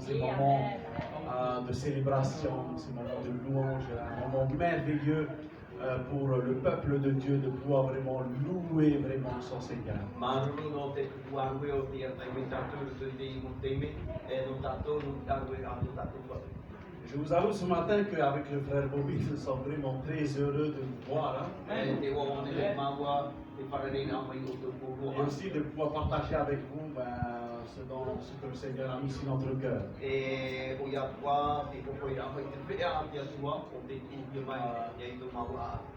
ces moments de célébration, ces moments de louange, un moment merveilleux pour le peuple de Dieu de pouvoir vraiment louer vraiment son Seigneur. Je vous avoue ce matin qu'avec le frère Bobby, nous sommes vraiment très heureux de vous voir. Et aussi de pouvoir partager avec vous ce que le Seigneur a mis sur notre cœur.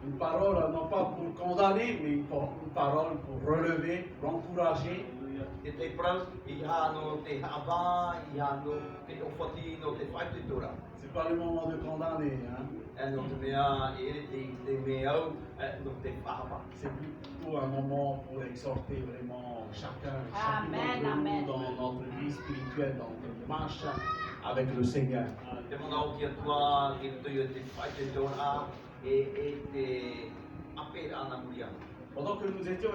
Une parole non pas pour condamner, mais une parole pour relever, pour encourager. C'est pas le moment de condamner. C'est plutôt un moment pour exhorter vraiment chacun d'entre nous dans notre vie spirituelle, dans notre marche avec le Seigneur. Pendant que nous étions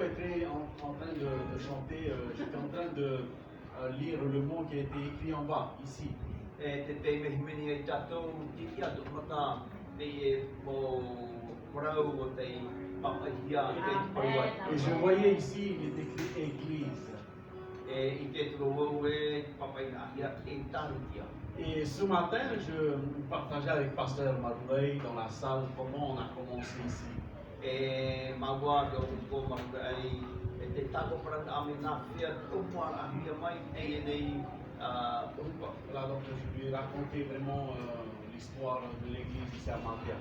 en train de chanter, j'étais en train de lire le mot qui a été écrit en bas, ici. Et je voyais ici, il est écrit Église. Et ce matin, je partageais avec Pasteur Maroulay dans la salle comment on a commencé ici. Voilà, donc je lui ai raconté vraiment l'histoire de l'église ici à Mantia.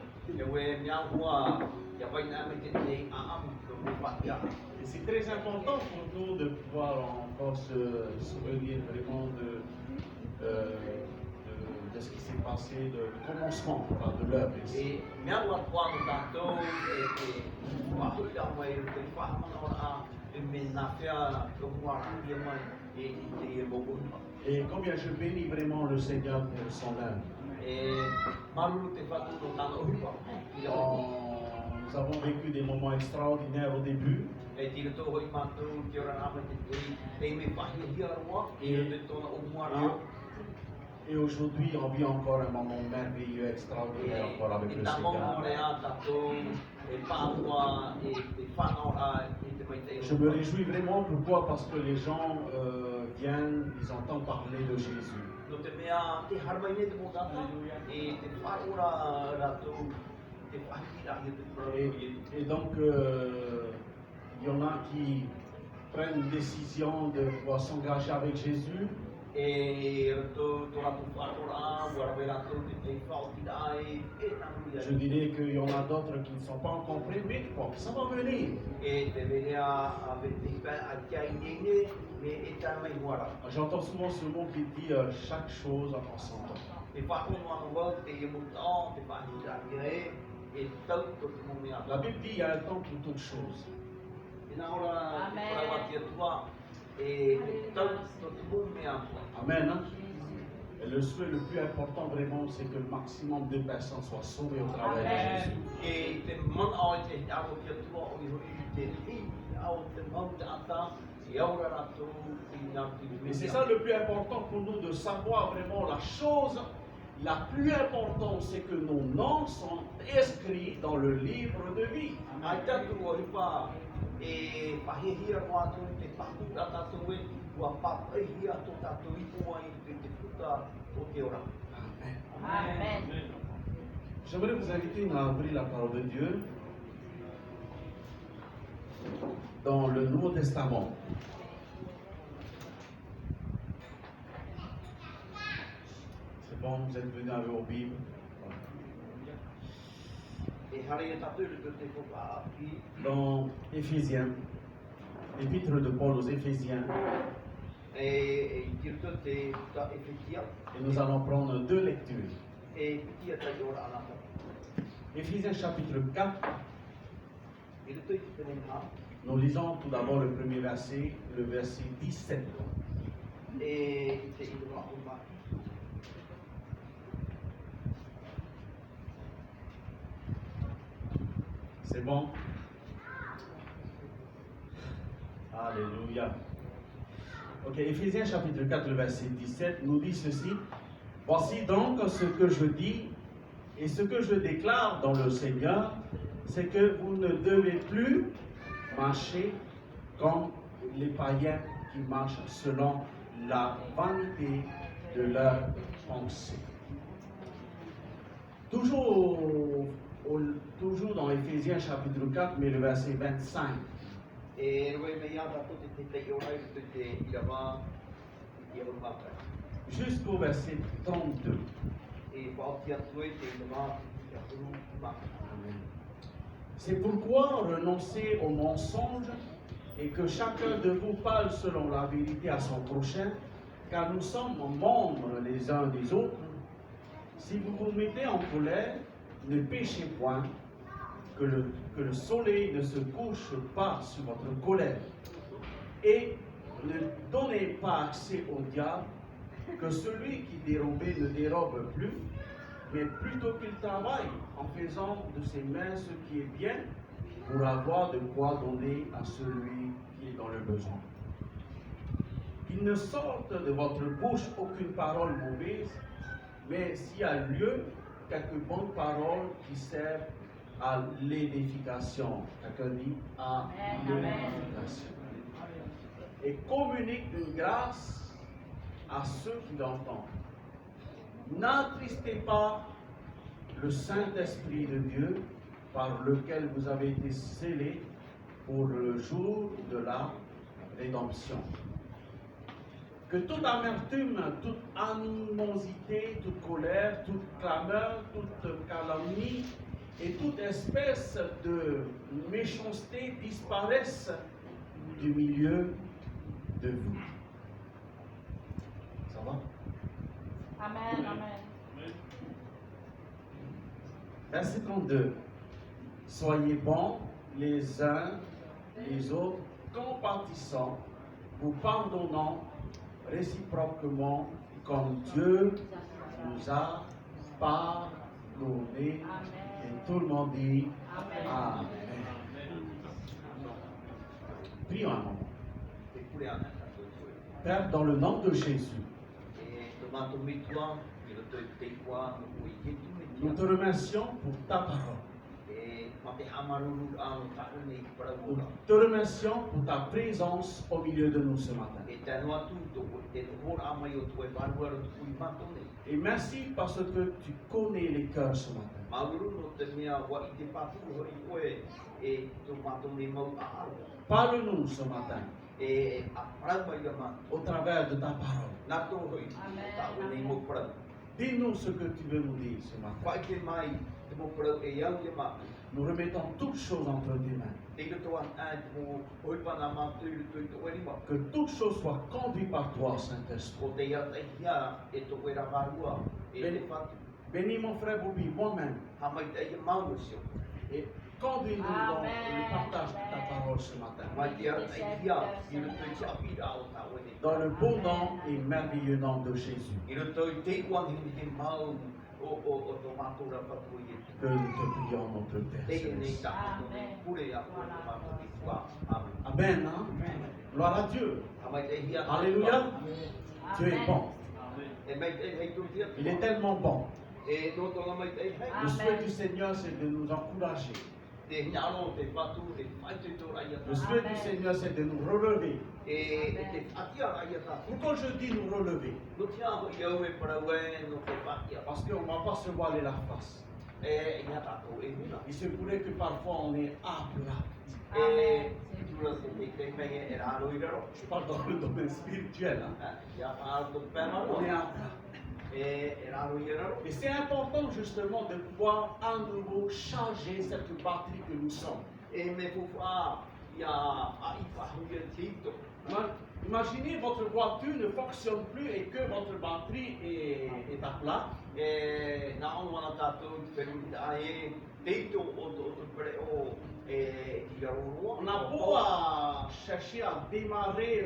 Et c'est très important pour nous de pouvoir encore se souvenir vraiment de ce qui s'est passé, de commencement de l'œuvre ici. Et combien je bénis vraiment le Seigneur pour son œuvre. Nous avons vécu des moments extraordinaires au début. Et aujourd'hui, on vit encore un moment merveilleux, extraordinaire encore avec le Seigneur. Je me réjouis vraiment, pourquoi? Parce que les gens viennent, ils entendent parler de Jésus. Et donc, il y en a qui prennent une décision de pouvoir s'engager avec Jésus. Je dirais qu'il y en a d'autres qui ne sont pas encore prêts, mais bon, ça va venir. J'entends souvent ce mot qui dit chaque chose en son temps. La Bible dit qu'il y a un temps pour toute chose. Amen. Et le souhait le plus important vraiment, c'est que le maximum de personnes soient sauvées au travers de Jésus. Et c'est ça le plus important pour nous, de savoir vraiment la chose la plus importante, c'est que nos noms sont inscrits dans le livre de vie. Amen. J'aimerais vous inviter à ouvrir la parole de Dieu dans le Nouveau Testament. C'est bon, vous êtes venus avec vos Bibles. Dans Éphésiens, l'épître de Paul aux Éphésiens. Et nous allons prendre deux lectures. Éphésiens chapitre 4. Nous lisons tout d'abord le premier verset, le verset 17. C'est bon? Alléluia. Ok, Éphésiens chapitre 4, le verset 17 nous dit ceci. Voici donc ce que je dis et ce que je déclare dans le Seigneur, c'est que vous ne devez plus marcher comme les païens qui marchent selon la vanité de leurs pensées. Toujours dans Éphésiens chapitre 4, mais le verset 25. Jusqu'au verset 32. C'est pourquoi renoncez aux mensonges et que chacun de vous parle selon la vérité à son prochain, car nous sommes membres les uns des autres. Si vous vous mettez en colère, ne péchez point, que le soleil ne se couche pas sur votre colère. Et ne donnez pas accès au diable, que celui qui dérobait ne dérobe plus, mais plutôt qu'il travaille en faisant de ses mains ce qui est bien, pour avoir de quoi donner à celui qui est dans le besoin. Qu'il ne sorte de votre bouche aucune parole mauvaise, mais s'il y a lieu, quelques bonnes paroles qui servent à l'édification. Quelqu'un dit à l'édification. Et communique une grâce à ceux qui l'entendent. N'attristez pas le Saint-Esprit de Dieu par lequel vous avez été scellés pour le jour de la rédemption. Que toute amertume, toute animosité, toute colère, toute clameur, toute calomnie et toute espèce de méchanceté disparaissent du milieu de vous. Ça va? Amen, amen. Verset 32. Soyez bons les uns les autres, compatissants, vous pardonnant réciproquement comme Dieu nous a pardonné. Et tout le monde dit Amen. Prions un moment. Père, dans le nom de Jésus, nous te remercions pour ta parole. Nous te remercions pour ta présence au milieu de nous ce matin. Et merci parce que tu connais les cœurs ce matin. Parle-nous ce matin au travers de ta parole. Dis-nous ce que tu veux nous dire ce matin. Nous remettons toutes choses entre tes mains. Que toutes choses soient conduites par toi, Saint-Esprit. Bénis mon frère Bobby, moi-même. Et conduis-nous dans le partage de ta parole ce matin. Dans le beau nom et merveilleux nom de Jésus. Que nous te prions, notre Père Céleste. Amen. Hein? Gloire à Dieu. Alléluia. Dieu est bon. Il est tellement bon. Le souhait du Seigneur, c'est de nous encourager. Le souhait du Seigneur, c'est de nous relever. Pourquoi je dis nous relever? Parce qu'on ne va pas se voiler la face. Il se pourrait que parfois on est à plat. Je parle dans le domaine spirituel. Hein? On est à plat. Et c'est important justement de pouvoir à nouveau changer cette batterie que nous sommes. Imaginez votre voiture ne fonctionne plus et que votre batterie est à plat. On a beau à chercher à démarrer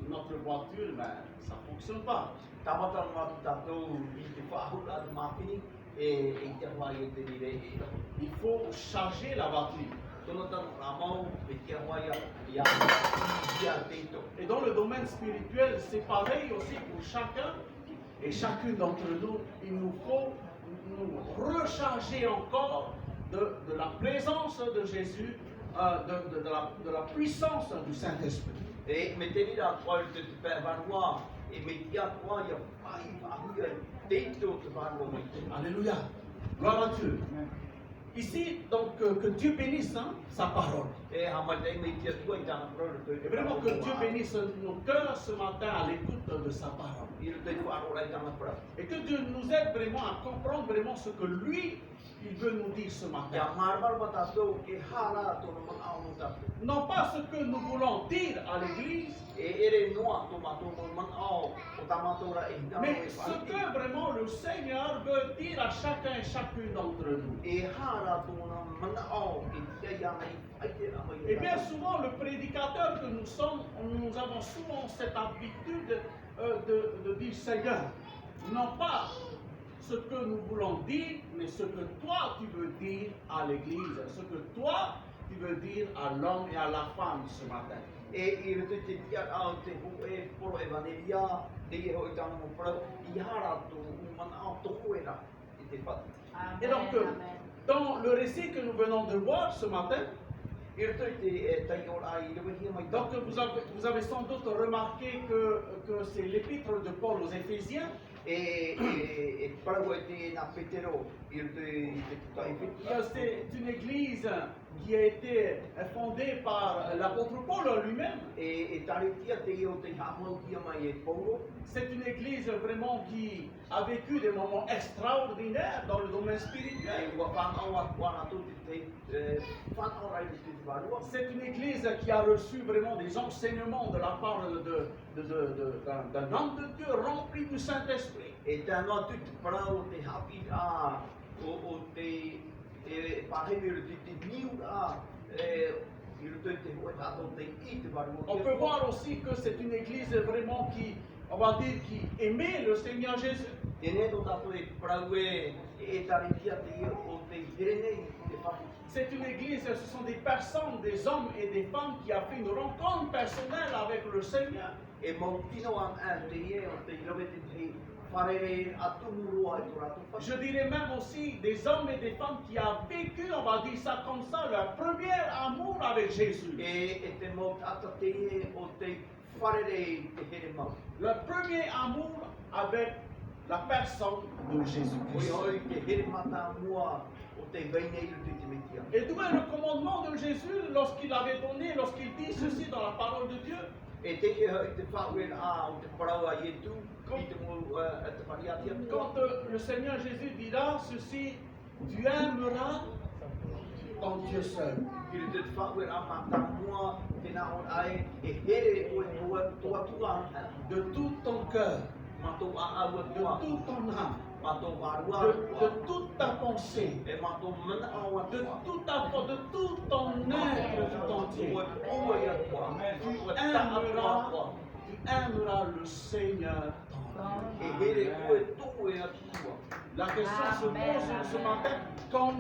notre voiture, mais ça ne fonctionne pas. Il faut charger la batterie. Et dans le domaine spirituel, c'est pareil aussi pour chacun. Et chacune d'entre nous, il nous faut nous recharger encore de la présence de Jésus, de la puissance du Saint-Esprit. Et mettez-les dans quoi je te fais valoir. Et mettez à quoi il y a pas des autres valoirs. Alléluia. Gloire à Dieu. Ici, donc, que Dieu bénisse sa parole. Et vraiment que Dieu bénisse nos cœurs ce matin à l'écoute de sa parole. Et que Dieu nous aide vraiment à comprendre vraiment ce que lui, il veut nous dire ce matin. Non pas ce que nous voulons dire à l'église, mais ce que vraiment le Seigneur veut dire à chacun et chacune d'entre nous. Et bien souvent, le prédicateur que nous sommes, nous avons souvent cette habitude de dire Seigneur, non pas ce que nous voulons dire, mais ce que toi tu veux dire à l'église, ce que toi tu veux dire à l'homme et à la femme ce matin. Et il te dit pour l'évangélia, et donc, dans le récit que nous venons de voir ce matin, donc vous avez sans doute remarqué que c'est l'épître de Paul aux Éphésiens. C'est une église qui a été fondée par l'apôtre Paul lui-même. C'est une église vraiment qui a vécu des moments extraordinaires dans le domaine spirituel. C'est une église qui a reçu vraiment des enseignements de la part d'un homme de Dieu rempli du Saint-Esprit. Et on peut voir aussi que c'est une église vraiment qui, on va dire, qui aimait le Seigneur Jésus. C'est une église, ce sont des personnes, des hommes et des femmes qui ont fait une rencontre personnelle avec le Seigneur. Je dirais même aussi des hommes et des femmes qui ont vécu, on va dire ça comme ça, leur premier amour avec Jésus. Leur premier amour avec la personne de Jésus-Christ. Et d'où est le commandement de Jésus lorsqu'il avait donné, lorsqu'il dit ceci dans la parole de Dieu? Quand le Seigneur Jésus dira ceci, tu aimeras ton Dieu seul. De tout ton cœur, de toute ton âme, de toute ta pensée, de toute ta foi, de tout ton être tout entier. Tu aimeras le Seigneur ton Dieu. La question se pose ce matin, qu'en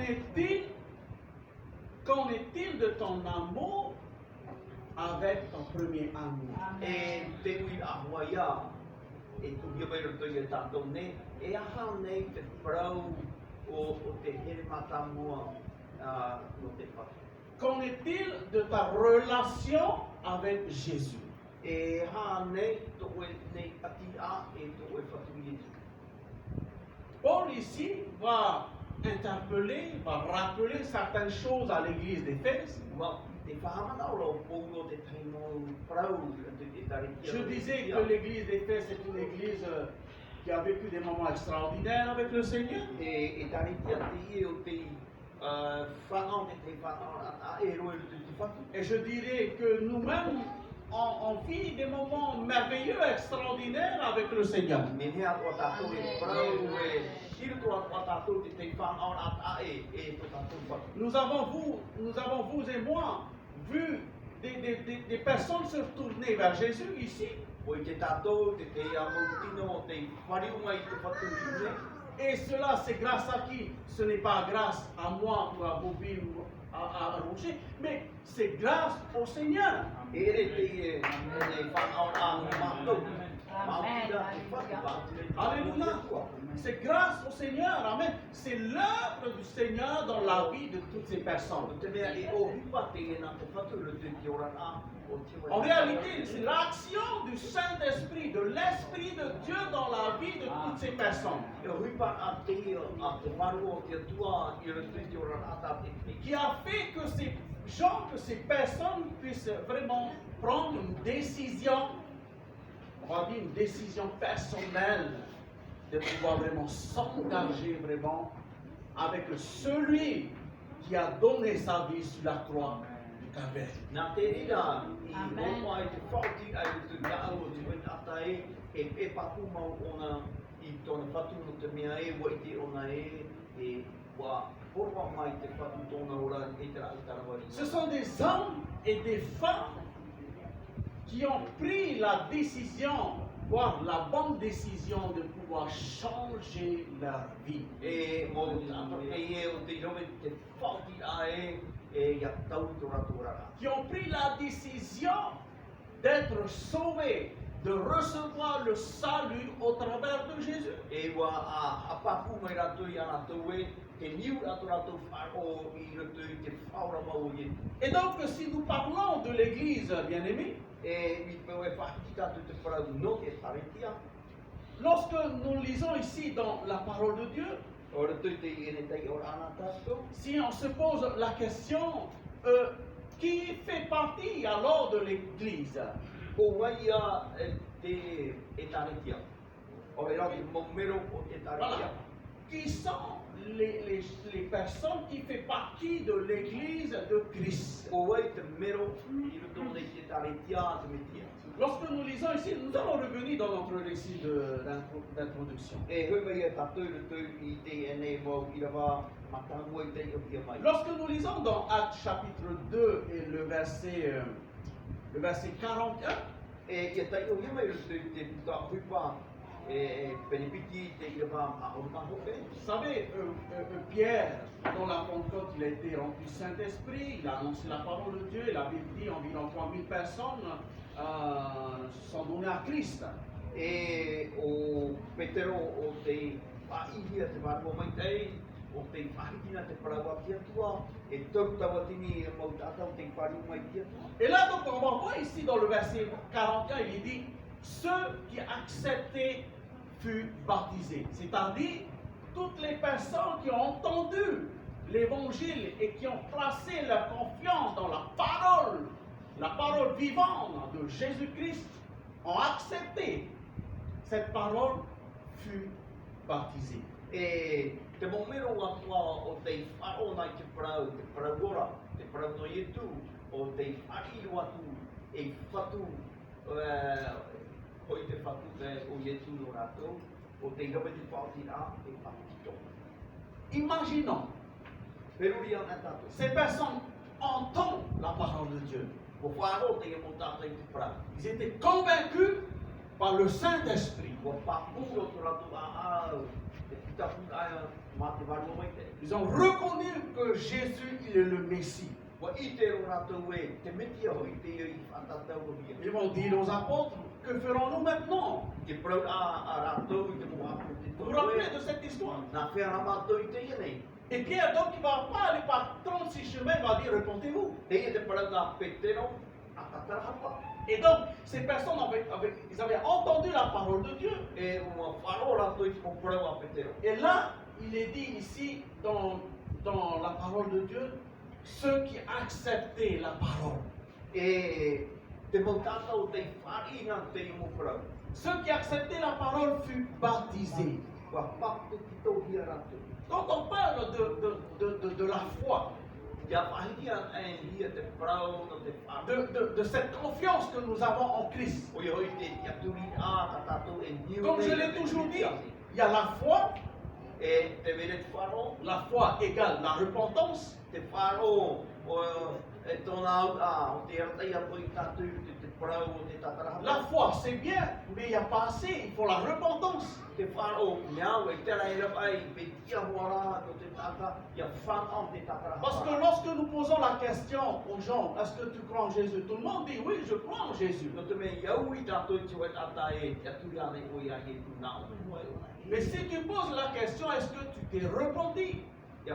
est-il de ton amour avec ton premier amour? Qu'en est-il de ta relation avec Jésus? Paul ici va interpeller, va rappeler certaines choses à l'église d'Éphèse. Je disais que l'église d'Éphèse est une église qui a vécu des moments extraordinaires avec le Seigneur. Et je dirais que nous-mêmes, on vit des moments merveilleux, extraordinaires avec le Seigneur. Nous avons, vous et moi, vu des personnes se tourner vers Jésus ici. Et cela, c'est grâce à qui? Ce n'est pas grâce à moi ou à Bobby ou à Roger, mais c'est grâce au Seigneur. Alléluia. C'est grâce au Seigneur. Amen. C'est l'œuvre du Seigneur dans la vie de toutes ces personnes. En réalité, c'est l'action du Saint-Esprit, de l'Esprit de Dieu dans la vie de toutes ces personnes qui a fait que ces gens, que ces personnes puissent vraiment prendre une décision, on va dire une décision personnelle, de pouvoir vraiment s'engager vraiment avec celui qui a donné sa vie sur la croix du Calvaire. Ce sont des hommes et des femmes qui ont pris la décision, voire la bonne décision de pouvoir changer leur vie. Qui ont pris la décision d'être sauvés, de recevoir le salut au travers de Jésus. Et donc, si nous parlons de l'Église, bien-aimés, lorsque nous lisons ici dans la parole de Dieu, si on se pose la question, qui fait partie alors de l'Église? Voilà. Qui sont les personnes qui font partie de l'Église de Christ? Lorsque nous lisons ici, nous allons revenir dans notre récit d'introduction. Lorsque nous lisons dans Actes chapitre 2 et le verset 41, vous savez, Pierre, dans la Pentecôte, il a été rempli du Saint-Esprit, il a annoncé la parole de Dieu, et la Bible dit environ 3000 personnes sont données à Christ. Et là, donc, on va voir ici dans le verset 41, il dit ceux qui acceptaient furent baptisés. C'est-à-dire, toutes les personnes qui ont entendu l'évangile et qui ont placé leur confiance dans la parole vivante de Jésus-Christ, ont accepté cette parole, fut baptisée. Et te momero atua o te wharo nai te paragora, te paragno ietu, o te whariru atu, e whatu, hoi te whatu o ietu no rato, o te rawe te whaotira, e whakito. Imaginons, ces personnes entendent la parole de Dieu. Ils étaient convaincus par le Saint-Esprit. Ils ont reconnu que Jésus il est le Messie. Ils vont dire aux apôtres, que ferons-nous maintenant? Vous vous rappelez de cette histoire? Et Pierre, donc, il ne va pas aller par 36 chemins, il va dire, repentez-vous. Et donc, ces personnes ils avaient entendu la parole de Dieu. Et là, il est dit ici, dans la parole de Dieu, ceux qui acceptaient la parole. Ceux qui acceptaient la parole furent baptisés. Quand on parle de la foi, de cette confiance que nous avons en Christ, comme je l'ai toujours dit, il y a la foi égale la repentance, La foi, c'est bien, mais il n'y a pas assez. Il faut la repentance. Parce que lorsque nous posons la question aux gens, est-ce que tu crois en Jésus? Tout le monde dit oui, je crois en Jésus. Mais si tu poses la question, est-ce que tu t'es repenti? Et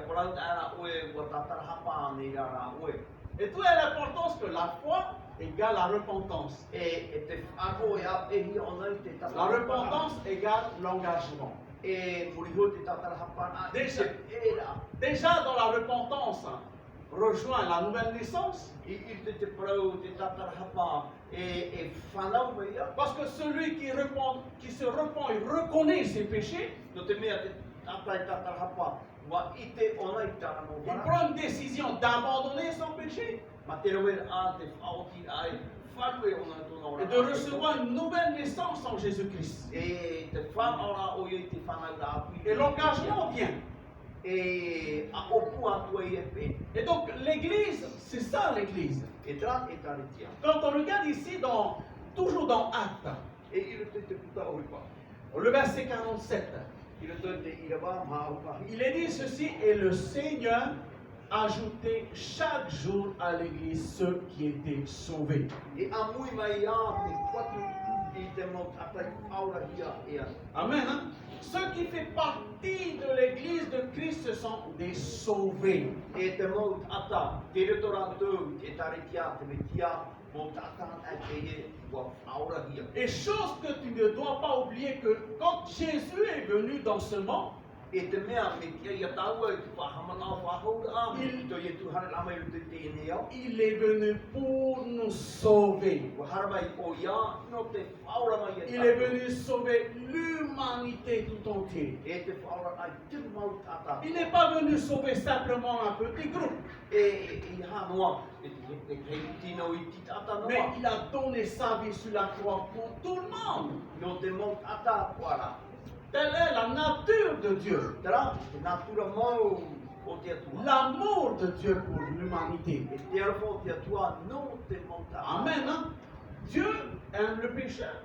tout est l'importance que la foi égale la repentance. La repentance égale l'engagement. Déjà dans la repentance, rejoint la nouvelle naissance. Parce que celui qui se repent, il reconnaît ses péchés. Il prend une décision d'abandonner son péché et de recevoir une nouvelle naissance en Jésus-Christ. Et l'engagement vient. Et donc l'église, c'est ça l'église. Quand on regarde ici, toujours dans Actes, le verset 47, il est dit ceci, et le Seigneur ajoutait chaque jour à l'église ceux qui étaient sauvés. Amen. Hein? Ceux qui font partie de l'église de Christ, ce sont des sauvés. Et chose que tu ne dois pas oublier, que quand Jésus est venu dans ce monde, il est venu pour nous sauver. Il est venu sauver l'humanité tout entière. Il n'est pas venu sauver simplement un petit groupe. Mais il a donné sa vie sur la croix pour tout le monde. Telle est la nature de Dieu. L'amour de Dieu pour l'humanité. Amen. Hein? Dieu aime le pécheur.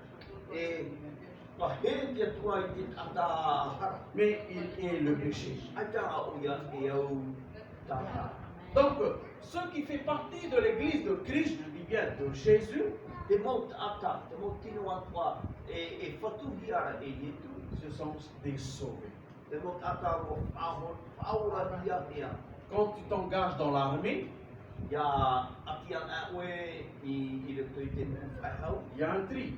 Mais il est le péché. Donc, ceux qui font partie de l'église de Christ, je dis bien de Jésus, ce sont des sauvés. Quand tu t'engages dans l'armée, il y a un tri.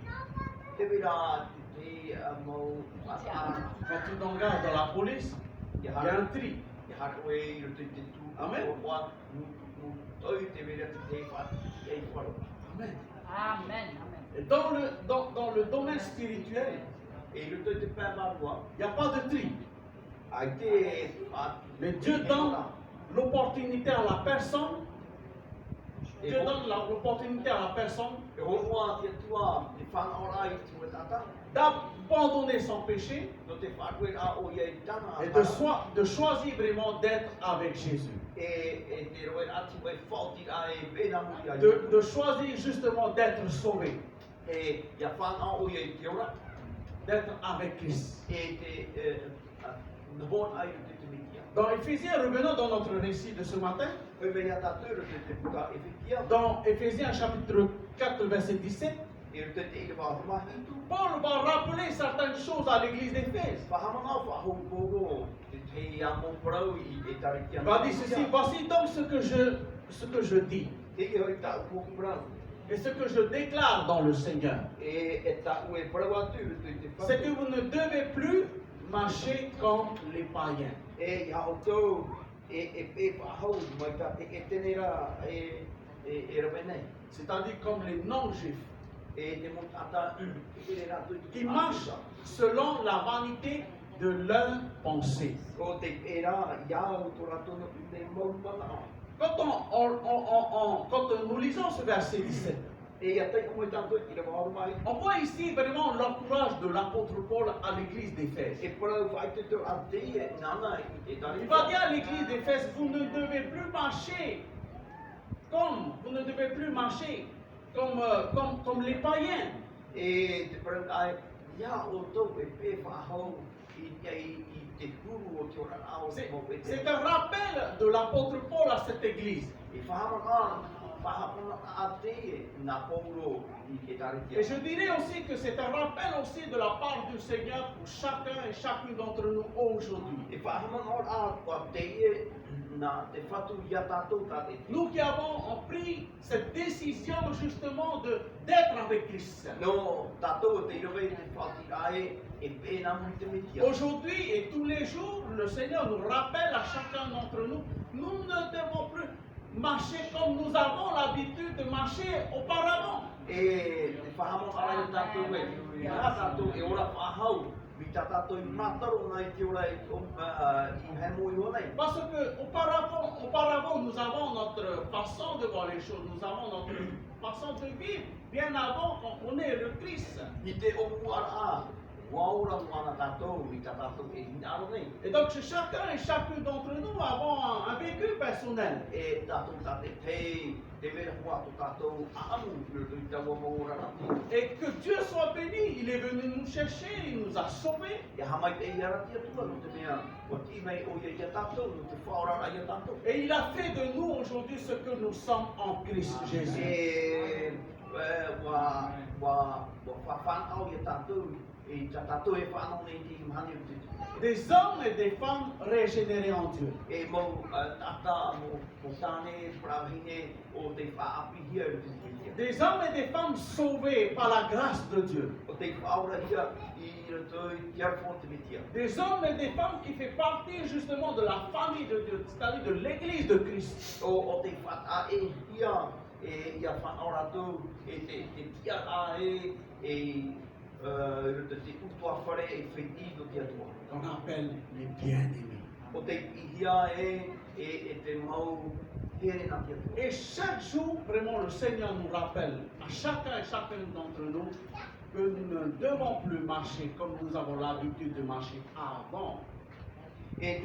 Quand tu t'engages dans la police, il y a un tri. Amen. Amen. Amen. Et dans le domaine spirituel, il n'y a pas de tri. Mais Dieu donne l'opportunité à la personne. Dieu donne l'opportunité à la personne d'abandonner son péché et de choisir vraiment d'être avec Jésus. De choisir justement d'être sauvé. D'être avec Christ. Dans Éphésiens, revenons dans notre récit de ce matin. Dans Éphésiens chapitre 4, verset 17, Paul va rappeler certaines choses à l'église d'Éphèse. Il va dire ceci, voici donc ce que je dis. Et ce que je déclare dans le Seigneur, c'est que vous ne devez plus marcher comme les païens. C'est-à-dire comme les non-juifs, qui marchent selon la vanité de leurs pensées. Quand nous lisons ce verset 17, on voit ici vraiment l'encourage de l'apôtre Paul à l'église d'Éphèse. Il va dire à l'église d'Éphèse, vous ne devez plus marcher comme les païens. E te parangai, ia o tau e pe whahau i te kuru o te ora ao mo pe te. C'est un rappel de l'apôtre Paul à cette église. I whahamanga a te nā Paulo i ke taritia. Et je dirais aussi que c'est un rappel aussi de la part du Seigneur pour chacun et chacune d'entre nous aujourd'hui. I whahamanga a kua te e nā te whatu ia tātou tā te. Nous qui avons pris cette décision justement d'être avec Christ. No tātou te irowe te whati ae e pēnā mui te mitia. Aujourd'hui et tous les jours, le Seigneur nous rappelle à chacun d'entre nous, nous ne devons plus marcher comme nous avons l'habitude de marcher auparavant. E te whahamanga a tātou e, ia tātou e ora whahau. Parce que auparavant, nous avons notre façon de voir les choses, nous avons notre façon de vivre, bien avant qu'on connaît le Christ. Et donc chacun et chacune d'entre nous avons un vécu personnel. Et que Dieu soit béni, il est venu nous chercher, il nous a sauvés. Et il a fait de nous aujourd'hui ce que nous sommes en Christ Jésus. Des hommes et des femmes régénérés en Dieu. Des hommes et des femmes sauvés par la grâce de Dieu. Des hommes et des femmes qui font partie justement de la famille de Dieu, c'est-à-dire de l'église de Christ. Qu'on appelle les bien-aimés. Et chaque jour, vraiment, le Seigneur nous rappelle, à chacun et chacune d'entre nous, que nous ne devons plus marcher comme nous avons l'habitude de marcher avant. Mais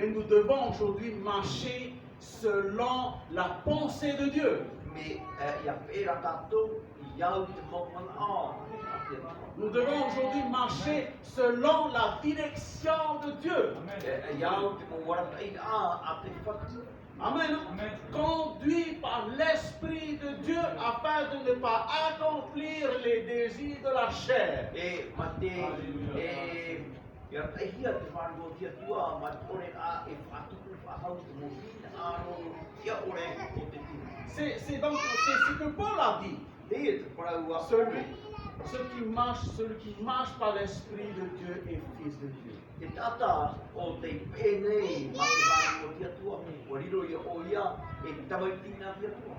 nous devons aujourd'hui marcher selon la pensée de Dieu. Nous devons aujourd'hui marcher selon la direction de Dieu. Amen. Conduit par l'Esprit de Dieu afin de ne pas accomplir les désirs de la chair. C'est donc c'est ce que Paul a dit. Celui qui marche par l'Esprit de Dieu est fils de Dieu.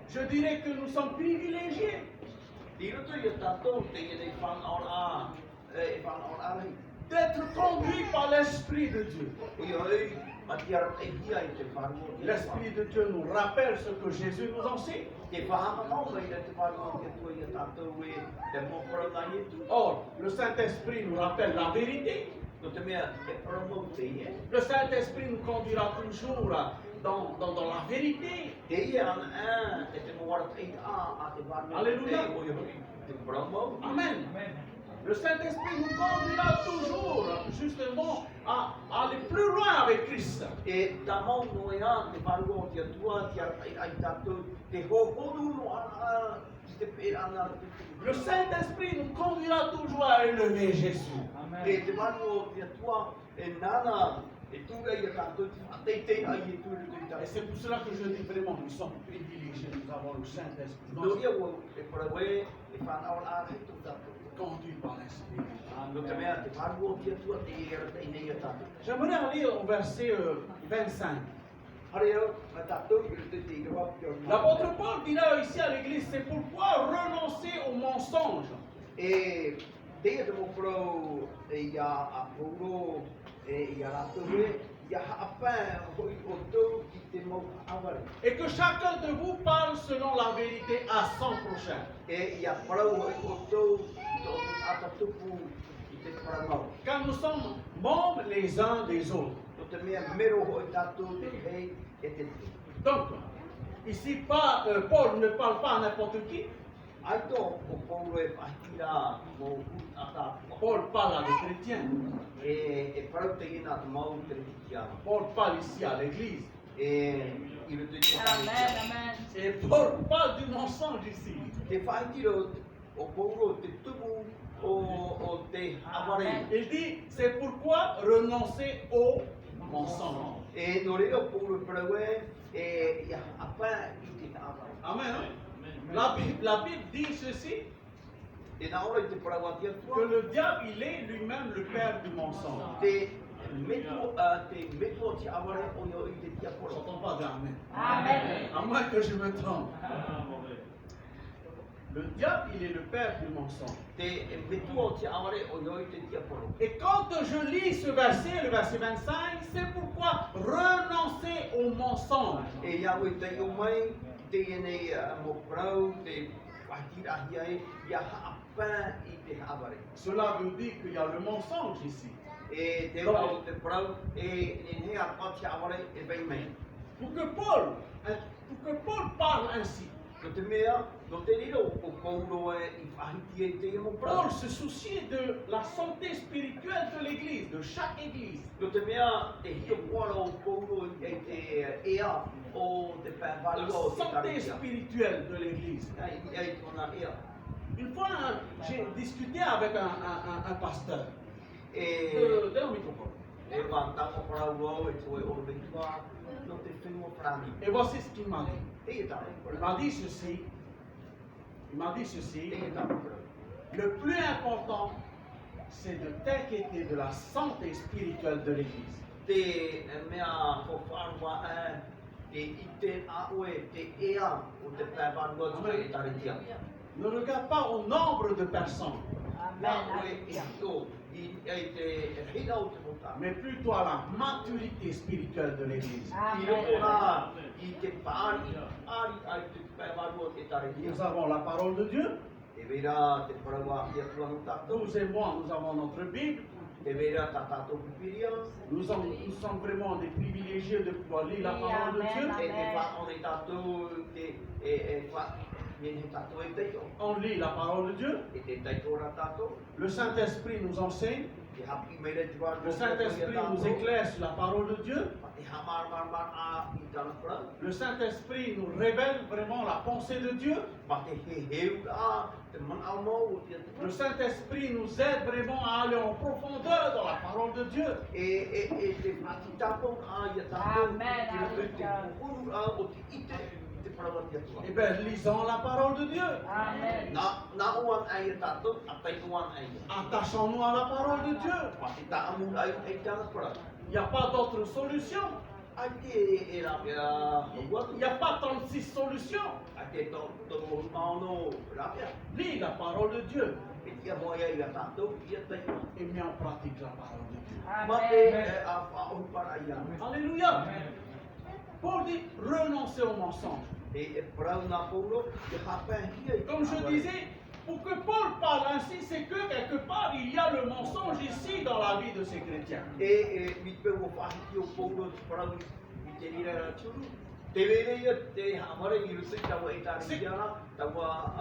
Je dirais que nous sommes privilégiés d'être conduits par l'Esprit de Dieu. L'Esprit de Dieu nous rappelle ce que Jésus nous enseigne. Or, le Saint-Esprit nous rappelle la vérité. Le Saint-Esprit nous conduira toujours dans la vérité. Alléluia. Amen. Le Saint-Esprit nous conduira toujours justement à aller plus loin avec Christ. Le Saint-Esprit nous conduira toujours à élever Jésus. Et c'est pour cela que je dis vraiment, nous sommes privilégiés, nous avons le Saint-Esprit. Conduit par l'Esprit. J'aimerais aller au verset 25. L'apôtre Paul dira ici à l'église, c'est pourquoi renoncer au mensonge. Et que chacun de vous parle selon la vérité à son prochain. parangau. car nous sommes membres les uns des autres. No te mea mero hoi tātou te hei e te tu. Donc, ici, Paul ne parle pas à n'importe qui, Ai tō o Paulo e whahira mō hut a tātua. Paul parle à des chrétiens, E parau te ina te mau te retikiana. Paul parle ici à l'église, I rutu te Amen, whahira. amen. et Paul parle du mensonge ici. Te whahira o Paulo te tumu o te aware. Il dit, c'est pourquoi renoncer au mensonge. E no reo Paulo parau e ia apa I te aware. Amen. Hein? La Bible dit ceci, E nā ora I te parau atia que tua. le diable, il est lui-même le père du mensonge. Te meto te aware o yo I te tia Je poro. n'entends pas d'amen. Amen. À moins que je me trompe. Le diable, il est le père du mensonge. Te meto te aware o yo I te tia poro. Et quand je lis ce verset, le verset 25, c'est pourquoi renoncer au mensonge. E iawe te o mai te ene mo prau te whakirahi ai ia haapa I te aware. Cela veut dire qu'il y a le mensonge ici. E te o te prau e ne apa te aware e vei mai. Pour que Paul parle ainsi, No te mea, no te riro o Paulo I whahiti e te mo prau. Paul se souciait de la santé spirituelle de l'Église, de chaque Église. No te mea, te hio puara o Paulo e te ea o te La pēwhalo o te santé taritia. spirituelle de l'Église. Ai tōna ea. Une fois, j'ai discuté avec un pasteur E d'un microphone. e wātanga parau au e toi o reitua no te whenua prani. Et voici ce qu'il m'a dit. E tāre Il parau. m'a dit ceci. Il m'a dit ceci. E tāre parau. Le plus important, c'est de t'inquiéter de la santé spirituelle de l'Église. Te mea ko whanua te ite aoe te ea o te pēwhanua tu e taritia. Ne regarde pas au nombre de personnes, Nā Amen. oe e hio I te hira o te mota. mais plutôt à la maturité spirituelle de l'Église. I Amen. roko nā I te pāri ai te pēwhanua te taritia. Nous avons la parole de Dieu. E vera te paraua i atua no tātou. Vous et moi, nous avons notre Bible. Te vera tā tātou pipiria. Nous sommes vraiment des privilégiés de pouvoir lire la Oui, parole de amen, Dieu. amen. E te whaone tātou te Nene tātou e teito. On lit la parole de Dieu. E te teito ra tātou. Le Saint-Esprit nous enseigne. Te hapi meire te wā Le Saint-Esprit nous éclaire sur la parole de Dieu. Te hamar a I tāna pra. Le Saint-Esprit nous révèle vraiment la pensée de Dieu. Ma te heu a te man au mō o te Le atu. Saint-Esprit nous aide vraiment à aller en profondeur dans la parole de Dieu. E te pati tāpou a ia tātou. Amen, Te amen. kukuru a o te ite te paraua te atua. Eh bien, lisons la parole de Dieu. Amen. Nā oan ai e tātou, a teito oan ai. Attachons-nous à la parole de Dieu. Ma te tāmu ai e tāna pra. Il n'y a pas d'autre solution. Ai te e rā pia Il hauatu. n'y a pas 36 solutions. Ai te tō maono rā pia. Lis la parole de Dieu E tia moa ai a tātou, ia teito. et mets en pratique la parole de Dieu. Ma te Amen. a whaohu para ia. Alléluia. Paul dit renoncer au mensonge. E parau nā paulo, te hapa hia. Comme je disais, pour que Paul parle ainsi, c'est que quelque part il y a le mensonge ici dans la vie de ces chrétiens. Mi te o whahiki o paulo, te parau I te rira rā tūru. Te vere ia, te hamare I rusi tawa e tāri iana, tawa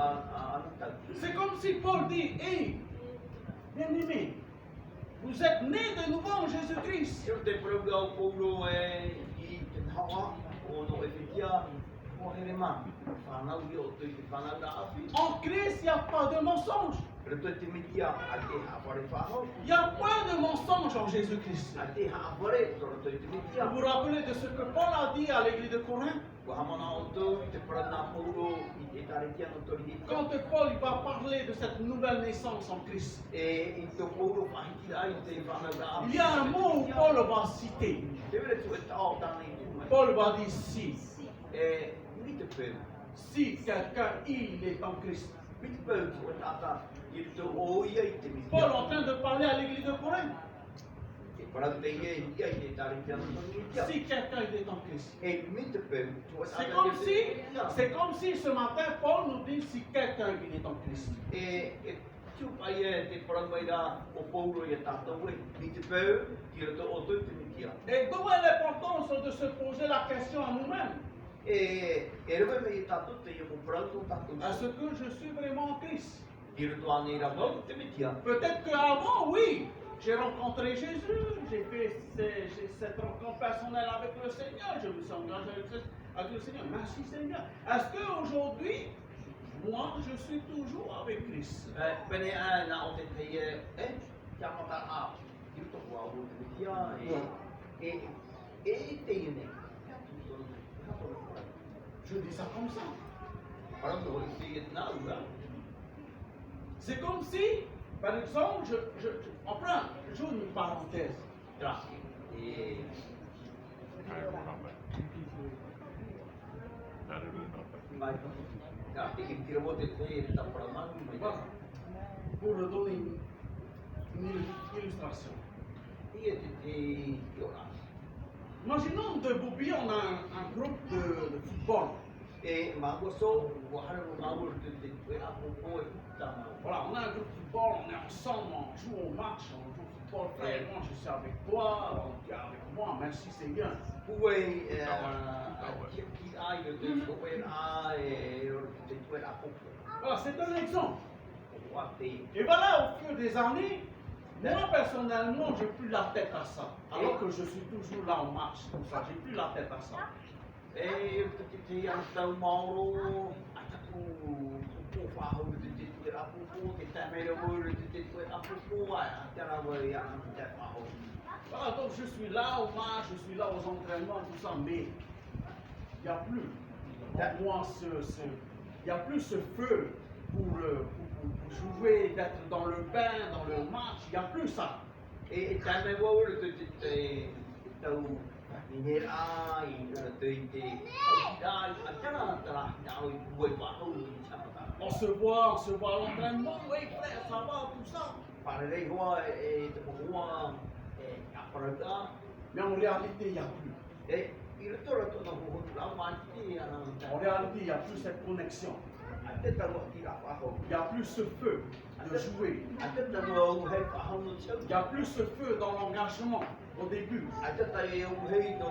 anutau. C'est comme si Paul dit, hé, bien-aimés, vous êtes nés de nouveau en Jésus-Christ. Io te parau au paulo I te hawa, o no e whitia, o here mā. Whanau I o tui te whanau rā awhi. En Christ, il n'y a pas de mensonge. Pero toi te mitia a te haware whahau. Il n'y a point de mensonge en Jésus-Christ. A te haware, toro toi te Vous mitia. vous rappelez de ce que Paul a dit à l'église de Corinthe? Wa hamana o tau, I te parau nā paulo, I te taretia no tori hita. Quand Paul il va parler de cette nouvelle naissance en Christ, I te paulo whahiki ai te whanau rā awhi. il y a un mot où Paul va citer. Te vere tu e tau tāna I tūmai. Paul va dire si. Mi te peu. Si quelqu'un il est en Christ. Mi te peu tu e tata. I te o ia I te mitia. Paul est en train de parler à l'église de Corinthe. Te parau te ia I te taretia no tori hita. Si quelqu'un il est en Christ. Mi te peu tu e C'est tata. comme si ce matin Paul nous dit si quelqu'un il est en Christ. tu paye te paramaira o Paulo et Tatawe, ni te peu, qui le auto te mitia. Et d'où est l'importance de se poser la question à nous-mêmes? Et le même Tato te y comprendre ton Tato. Est-ce que je suis vraiment en Christ? Il le doit aller là-bas, te mitia. Peut-être qu'avant, oui, j'ai rencontré Jésus, j'ai fait cette rencontre personnelle avec le Seigneur, je me suis engagé avec le Seigneur. Merci Seigneur. Est-ce qu'aujourd'hui, moi, je suis toujours avec Christ? Bene na o te te kia mata a, il te voit au te mitia et te yene. Je dis ça comme ça. Para me hoje na ura. C'est comme si, par exemple, enfin, j'ouvre une parenthèse. Tra. Et mai ka te ki tira mo te ta para manu mai. Voilà. Pour donner une illustration. Et te ora. Imaginons de Boubi, on a un groupe de football. E magoso wahara no mago te a popo e tama. Voilà, on a un groupe de football, on est ensemble, on joue au match, on joue au football. Frère, moi je suis avec toi, tu es avec moi, merci Seigneur. Uwe ki ai de te popo e te tu a popo. Voilà, c'est un exemple. Wa te Et voilà, au fil des années, moi personnellement, j'ai plus la tête à ça. Alors que je suis toujours là au match, comme ça, j'ai plus la tête à ça. e te tau mauro ataku popo fa ho te tu a popo te tamere mo te tu a popo a tera wa ya te fa ho. Voilà, donc je suis là au match, je suis là aux entraînements, tout ça, mais il n'y a plus, pour moi, il n'y a plus ce feu pour jouer, d'être dans le bain, dans le match, il n'y a plus ça. E tamere wa te tau ni a I te da atara tara na o boi pa ho On se voit à l'entraînement, oui frère, ça va, tout ça. para rei hoa te hoa aparata Mais en réalité, il n'y a plus. e I le tora tona ho la manti ana En réalité, il n'y a plus cette connexion. ate taro tira pa ho Il n'y a plus ce feu de jouer. ate taro he pa ho no chau Il n'y a plus ce feu dans l'engagement au début. ate tai o hei no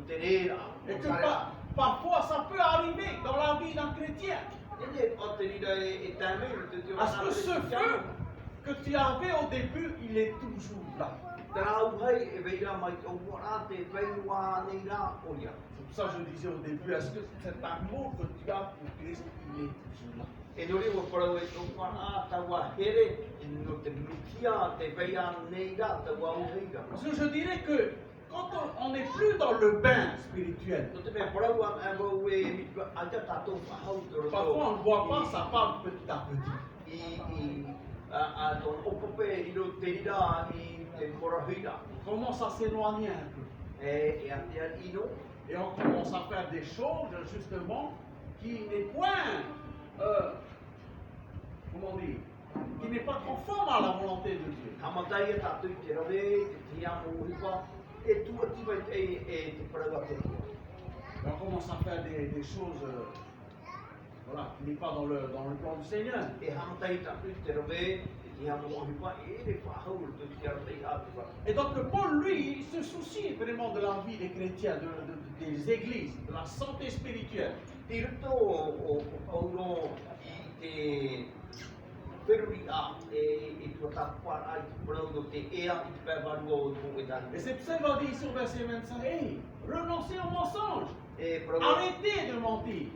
te rera Et que parfois, ça peut arriver dans la vie d'un chrétien. Est-ce que ce feu que tu avais au début, il est toujours là? C'est pour ça que je disais au début, est-ce que cet amour que tu as pour Christ, il est toujours là? Parce que je dirais que quand on n'est plus dans le bain spirituel, parfois on ne voit pas, ça part petit à petit. On commence à s'éloigner un peu. Et on commence à faire des choses, justement, qui n'est point, comment dire, qui n'est pas conforme à la volonté de Dieu. Et on commence à faire des choses, voilà, qui n'est pas dans le plan du Seigneur. Et donc Paul, lui, il se soucie vraiment de la vie des chrétiens, des églises, de la santé spirituelle. Et c'est pour ça qu'il va dire sur verset 25, hey, renoncez au mensonge, arrêtez de mentir.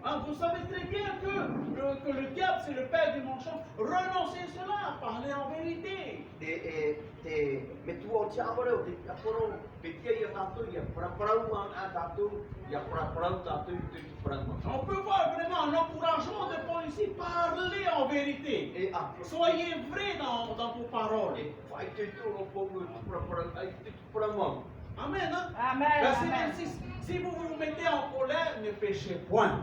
Hein, vous savez très bien que le diable c'est le père du mensonge. Renoncez cela, parlez en vérité. On peut voir vraiment un encouragement de Paul ici, parlez en vérité. Soyez vrais dans vos paroles. Amen. Hein? Amen. Verset Amen. 26. Si vous vous mettez en colère, ne péchez point.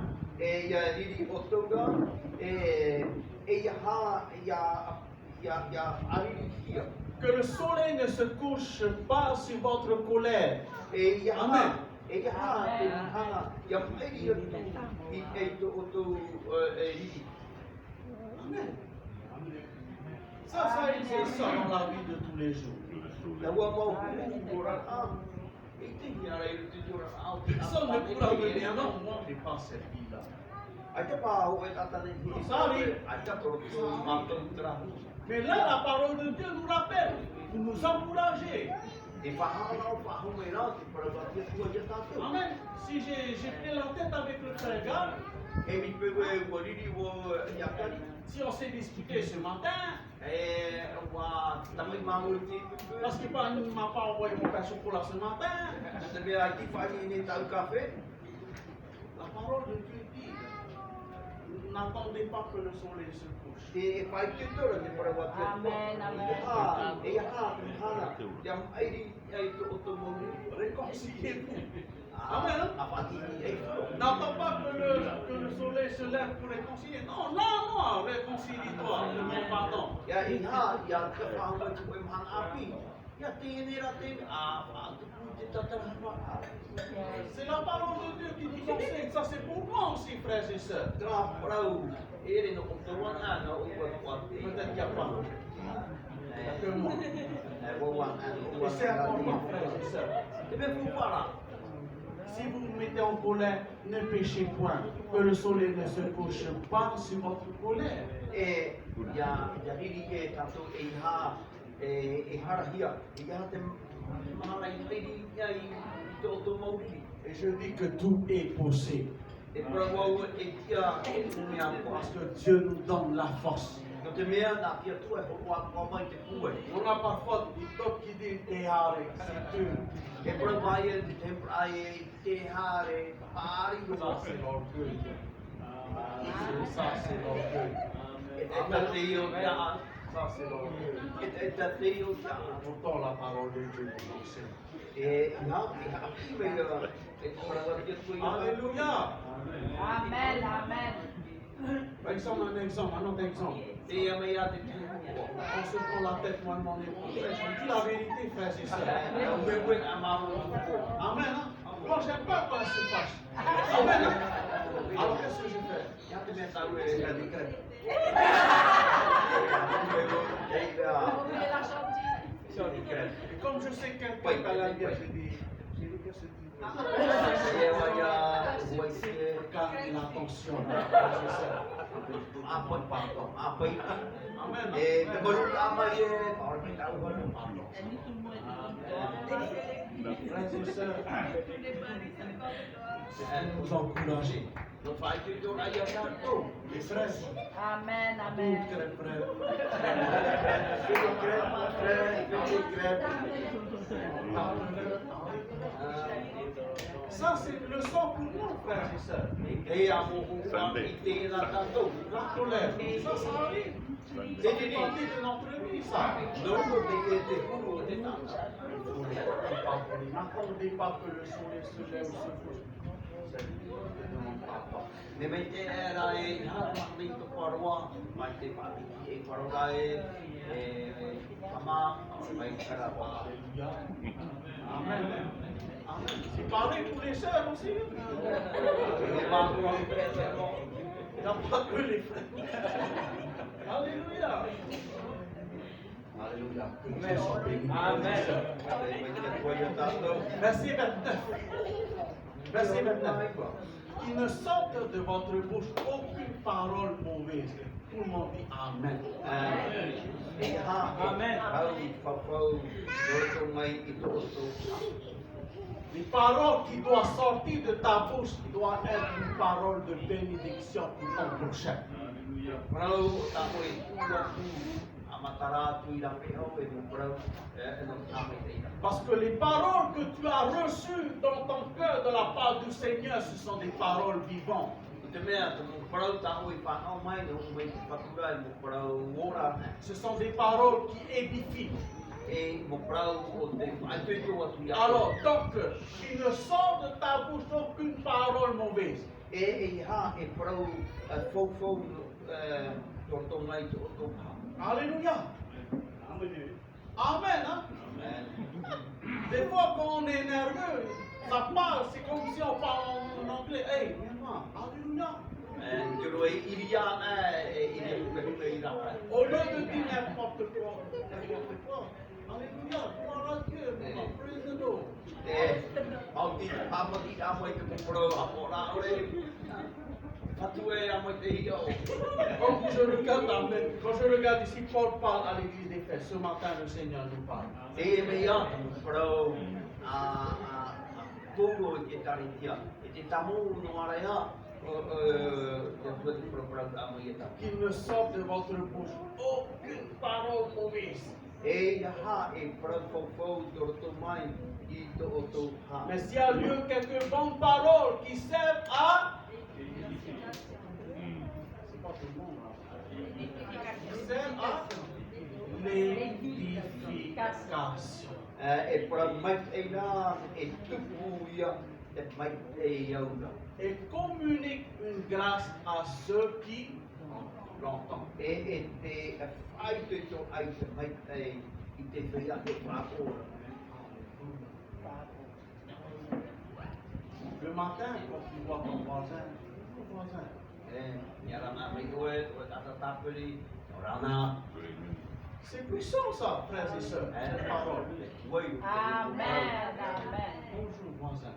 Que le soleil ne se couche pas sur votre colère. Amen. E ia ha te hanga, ia mairi atu i e to o tō riri. Amen. Ça c'est ça dans la vie de tous les jours. Ia ua mau kura a, e te hia rei te kura a. Personne ne pourra me dire non, moi je n'ai pas cette vie-là. Ai te pā ho e tatane hi. Sorry. Ai te toro tō mātou trahu. Mais là, la parole de Dieu nous rappelle, pour nous encourager. E whahana o whahu e rā, te parawatia tua ia tātou. Amen. Si j'ai pris la tête avec le frère Gall, E mi pewe ua riri o iakari. si on s'est disputé ce matin, E wa tamai mahu te parce qu'il ne m'a pas envoyé mon pain chocolat ce matin, te mea ai ki whani ne tau kawhe. la parole de Dieu dit, n'attendez pas que le soleil se couche. E whai te tora te parawatia tua. Amen, amen. E aha, hana. Te am airi ai to o tō mauri. Réconciliez-vous. Amen. A whati e whoro. N'attends pas que le soleil se lève pour réconcilier. Non, non, réconcilie-toi, demande pardon. Ia i ha, ia te whahua tu e mahana api. Ia tēne ra te a whaatupu te tatara. C'est la parole de Dieu qui nous enseigne. Ça, c'est pour moi aussi, frères et sœurs. Tra parau, ere no o te wana na o ua wate. Peut-être qu'il n'y a pas. Il n'y a que moi. E wawa na Et c'est important, frères et sœurs. Te me fupara. Si vous vous mettez en colère, ne péchez point. Que le soleil ne se couche pas sur votre colère. E ia riri e tātou e iha e harahia. E ia te mahara i riri ia i tō tō mauriri. Et je dis que tout est possible. E parawau e tia e mea Parce koa. que Dieu nous donne la force. No te mea nā tia tua e hoko a kua mai te kue. On a parfois des d'autres qui disent Théâtre, c'est dur. E parawai e te temprai e te hare pāri Ça, roa. c'est l'orgueil. Ça, c'est l'orgueil. E te te o tia. Ça, c'est l'orgueil. E te te o tia. Pourtant, la parole de Dieu nous enseigne. E nā te haki me ea e te parawai tia tua i a. Alléluia. Amen, amen. Un autre exemple. Te a mea te te kua. On se prend la tête, moi et mon épouse. Je vous dis la vérité, frères et sœurs. E wewe a mau. Amen. Hein? Moi, j'aime pas quand elle se fâche. Amen. Hein? Alors, qu'est-ce que je fais? Ia te mea tau Je e. la décrète. Ouvrez l'Argentine. Je la décrète. Et comme je sais qu'elle peut pas la dire, je dis, chérie, qu'est-ce que tu veux? Calme l'attention, frères et sœurs. Pardon. Amen. Frères et sœurs, vous encourager. Les frères, Amen, tous amen. les frères. Ça, c'est une leçon pour nous, frères et sœurs. La colère, ça arrive. C'est une partie de notre vie, ça. N'attendez pas que le soleil se lève ou se couche. Ne demande pas pardon. Ne me te era e hātari to paroa, mai te pātiki e paroa e kama, mai karawa. Alléluia. Amen. Amen. C'est pareil pour les sœurs aussi. E mātua Il n'y a pas que les frères. Alléluia. Alléluia. Que Dieu soit béni. Amen. Verset 29. Verset 29. Qu'il ne sorte de votre bouche aucune parole mauvaise. Tout le monde dit Amen. Amen. Les paroles qui doivent sortir de ta bouche doivent être une parole de bénédiction pour ton prochain. Parce que les paroles que tu as reçues dans ton cœur de la part du Seigneur, ce sont des paroles vivantes. Ce sont des paroles qui édifient. Alors, donc, il ne sort de ta bouche aucune parole mauvaise. Alléluia. Amen. Hein? Des fois, quand on est nerveux, ça parle, c'est il y a Au lieu de dire n'importe quoi, alléluia, gloire à Dieu, praise the Lord. Quand je regarde ici, Paul parle à l'église d'Éphèse. Ce matin, le Seigneur nous parle. Qu'il ne sorte de votre bouche aucune parole mauvaise. Mais s'il y a lieu quelques bonnes paroles qui servent à c'est pas tout le monde qui servent à l'édification. Et communique une grâce à ceux qui l'entendent. Le matin, quand tu vois ton voisin, c'est puissant ça, frères et sœurs, cette parole. Amen. Amen. Bonjour voisin.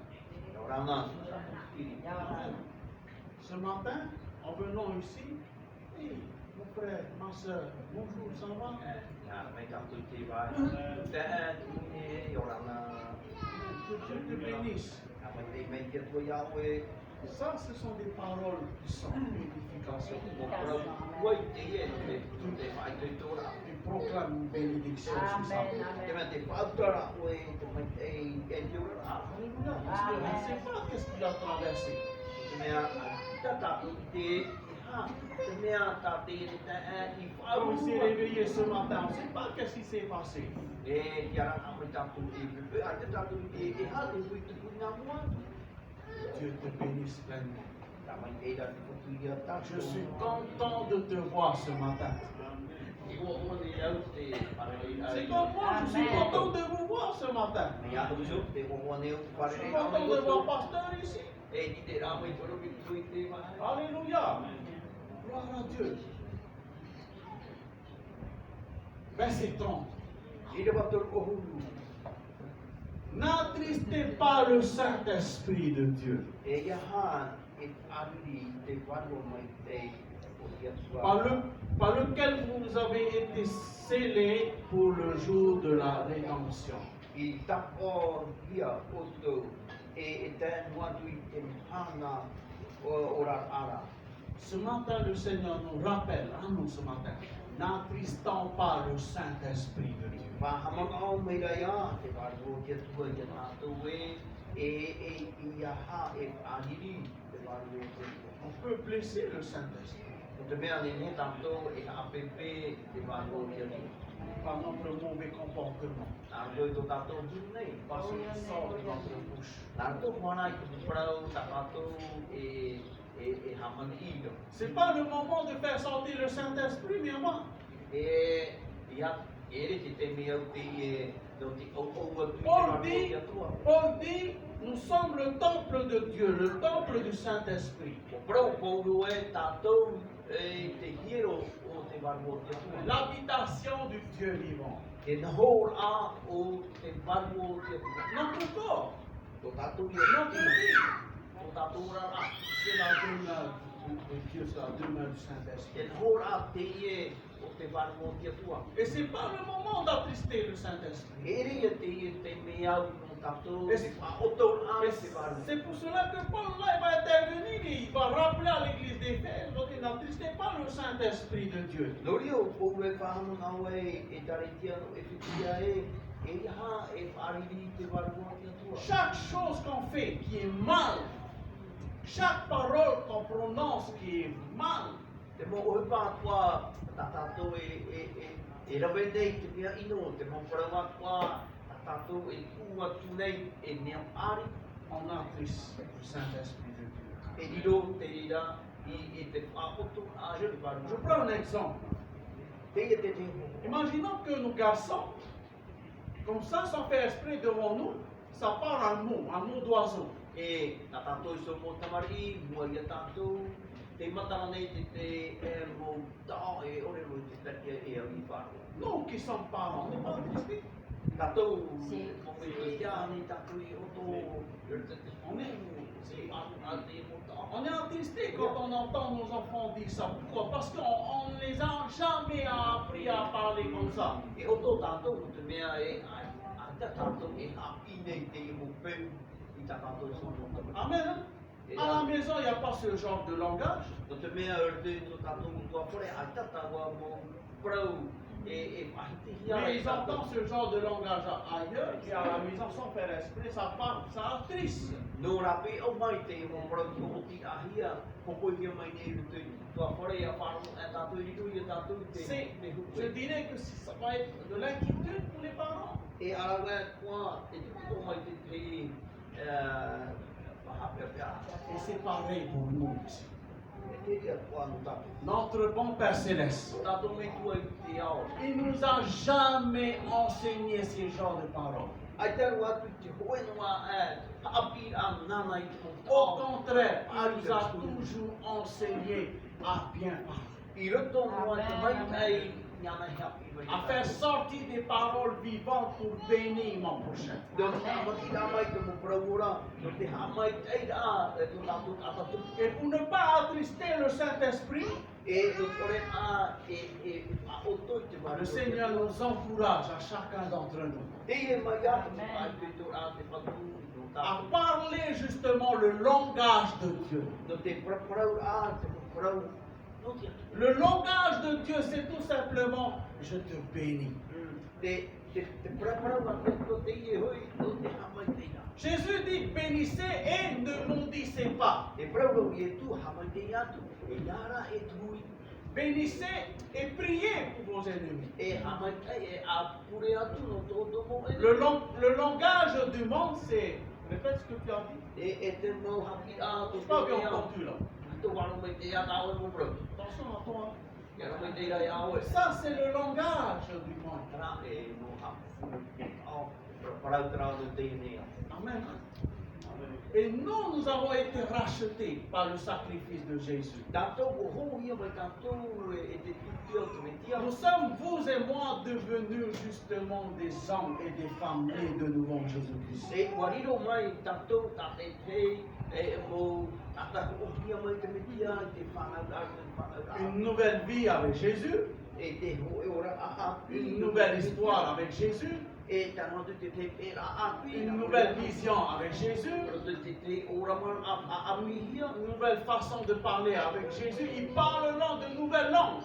Ce matin, en venant ici, hey, mon frère, ma soeur, bonjour, ça va? Que Dieu te bénisse. Ça, ce sont des paroles qui sont d'édification. Tu proclames une bénédiction sur sa vie. Alléluia, parce qu'on ne sait pas qu'est-ce qu'il a traversé. Quand il s'est réveillé ce matin, on ne sait pas qu'est-ce qui s'est passé. Dieu te bénisse pleinement. Je suis content de te voir ce matin. C'est comme moi, je suis content de vous voir ce matin. Je suis content de voir pasteur ici. Alléluia. Gloire à Dieu. Verset 30. N'attristez pas le Saint-Esprit de Dieu, par lequel vous avez été scellés pour le jour de la rédemption. Ce matin, le Seigneur nous rappelle, à nous ce matin, n'attristons pas le Saint-Esprit de Dieu. On peut blesser le Saint-Esprit par notre mauvais comportement, par ce qui sort de notre bouche. C'est pas le moment de faire sortir le Saint-Esprit, mais moi. Paul dit, nous sommes le temple de Dieu, le temple du Saint-Esprit. L'habitation du Dieu vivant. Notre corps, notre vie, c'est la demeure de Dieu, c'est la demeure du Saint-Esprit. Et ce n'est pas le moment d'attrister le Saint-Esprit. C'est pour cela que Paul là, il va intervenir et il va rappeler à l'église d'Éphèse, donc n'attristez pas le Saint-Esprit de Dieu. Chaque chose qu'on fait qui est mal, chaque parole qu'on prononce qui est mal, on attriste le Saint-Esprit de Dieu. Je prends un exemple. Imaginons que nos garçons, comme ça, sans faire esprit devant nous, ça part un mot d'oiseau. Nous qui sommes parents, on n'est pas attristés. On est attristés quand on entend nos enfants dire ça. Pourquoi? Parce qu'on ne les a jamais appris à parler comme ça. Amen. À la maison, il n'y a pas ce genre de langage. Mais ils entendent ce genre de langage ailleurs, et à la maison, sans faire esprit, ça parle, ça attriste. Je dirais que ça va être de l'inquiétude pour les parents. Et c'est pareil pour nous aussi. Notre bon Père Céleste, il ne nous a jamais enseigné ces genres de paroles. Au contraire, il nous a toujours enseigné à bien parler. À faire sortir des paroles vivantes pour bénir mon prochain. Et pour ne pas attrister le Saint-Esprit, le Seigneur nous encourage à chacun d'entre nous à parler justement le langage de Dieu. Le langage de Dieu, c'est tout simplement je te bénis. Jésus dit bénissez et ne maudissez pas. Bénissez et priez pour vos ennemis. Le langage du monde, c'est. Répète ce que tu as dit. Je pas bien entendu là. Attention à toi. Ça, c'est le langage du monde. Amen. Et nous avons été rachetés par le sacrifice de Jésus. Nous sommes, vous et moi, devenus justement des hommes et des femmes nés de nouveau en Jésus-Christ. Une nouvelle vie avec Jésus. Une nouvelle histoire avec Jésus. Une nouvelle vision avec Jésus. Une nouvelle façon de parler avec Jésus. Ils parleront de nouvelles langues.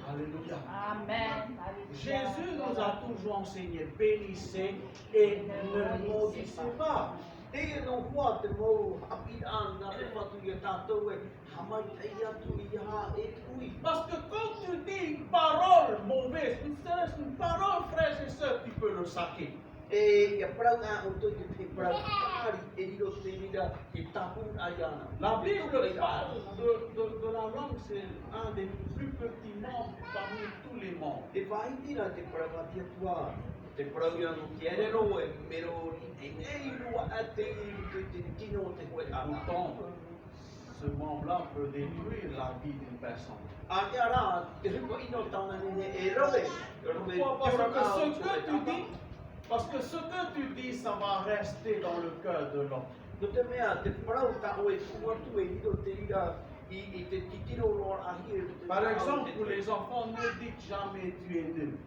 Alléluia. Amen. Jésus nous a toujours enseigné bénissez et ne maudissez pas. Parce que quand tu dis une parole mauvaise, une parole, frères et sœurs, tu peux le saquer. La Bible parle de la langue, c'est un des plus petits membres parmi tous les membres. Pourtant, ce membre-là peut détruire la vie d'une personne. Pourquoi? Parce que ce que tu dis, ça va rester dans le cœur de l'homme. Par exemple, pour les enfants, ne dites jamais tu es nul.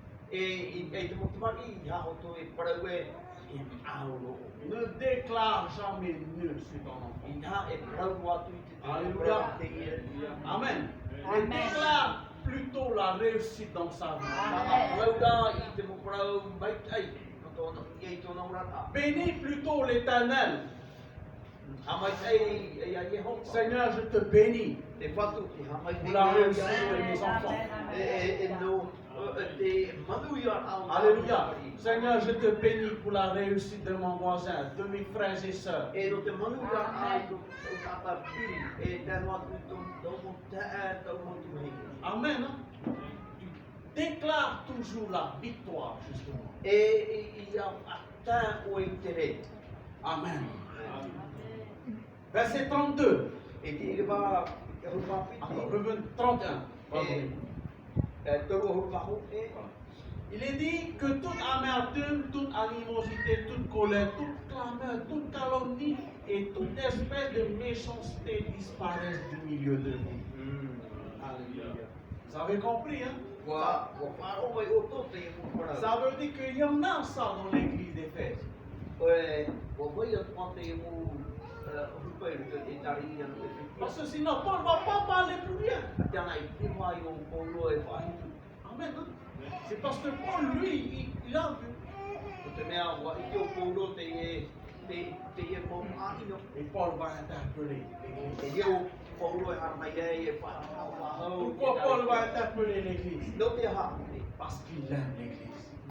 Ne déclare jamais nul sur ton enfant. Alléluia. Amen. Et déclare plutôt la réussite dans sa vie. Bénis plutôt l'Éternel. Seigneur, je te bénis pour la réussite de mes enfants. Alléluia. Seigneur, je te bénis pour la réussite de mon voisin, de mes frères et sœurs. Amen. Tu déclares toujours la victoire, justement. Amen. Verset 32. E te iriwa e hurma Alors, piti. revenez 31. Pardon. E toru hurma ho e. Il est dit que toute amertume, toute animosité, toute colère, toute clameur, toute calomnie et toute espèce de méchanceté disparaissent du milieu de vous. Alléluia. Vous avez compris, hein? Wa wharo mai o tō te mōkora. Ça veut dire qu'il y en a ça dans l'église d'Éphèse. Wa mai o tō te mō hupai e tari i anu e te Parce que sinon, Paul ne va pas parler plus rien. Tiana i te mai o Paulo e whahitu. Amen. Hein? C'est parce que Paul, lui, il a vu. O te mea wa i te o Paulo te e mō āhino. Et Paul va interpeller l'église. E iau Paulo e harmai e whahau. Pourquoi Paul va interpeller l'église? No te hapu. Parce qu'il aime l'église.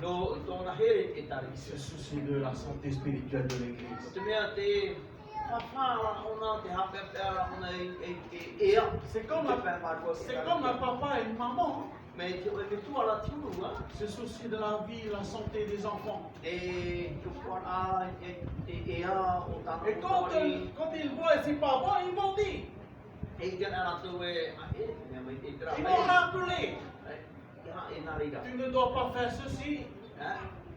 No tōna here e tari. Il se soucie de la santé spirituelle de l'église. O te mea te whawhara ona te hapea ona e ea. C'est comme un papa et une maman. Mais te me tuara tunu wa. Se soucie de la vie, la santé des enfants. E te whara e ea o tāna Et quand ils voient que c'est pas bon, ils vont dire. E te nara tau e te mea mai e tera Ils vont rappeler. E nā reira. Tu ne dois pas faire ceci.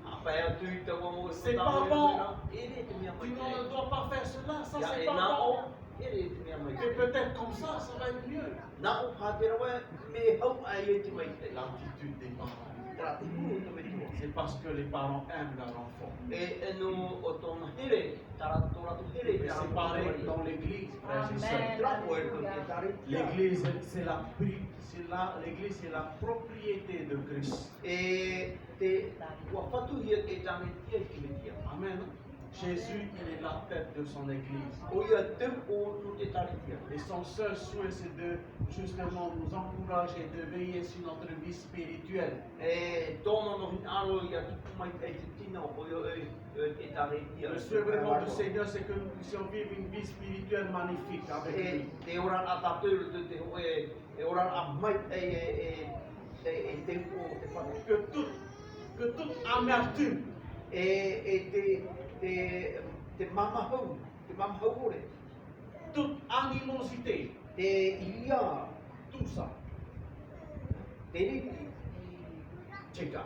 Apea tui te wamo C'est pas bon. E re te mea Tu mai ne dois pas faire cela. Ça, Ya c'est e pas nā bon. o. E re te mea mai Et peut-être comme ça va être mieux. Nā o pātera wa me hau ai e te mai te L'attitude des parents. Tera te kuru te me tua. C'est parce que les parents aiment leur enfant. E no o tōna here, tara tōra tu here Mais c'est pareil dans l'église, frères et sœurs. Trapo e ko te tari. L'église, c'est l'église, c'est la propriété de Christ. E te ua whatuhia e tāne tia ki me tia. Amen. Jésus, il est la tête de son église. O ia te o no te tari tia. Et son seul souhait, c'est de justement nous encourager, de veiller sur notre vie spirituelle. E tōna no hin aro ia tuku mai e te tina o ia e tari tia. Le souhait vraiment du Seigneur, c'est que nous puissions vivre une vie spirituelle magnifique avec E lui. te ora a tātou te ho e ora a mai e te o te whanu. Que toute amertume, Te mamahau ore. toute animosité, Te iria, tout ça, te riti, check out.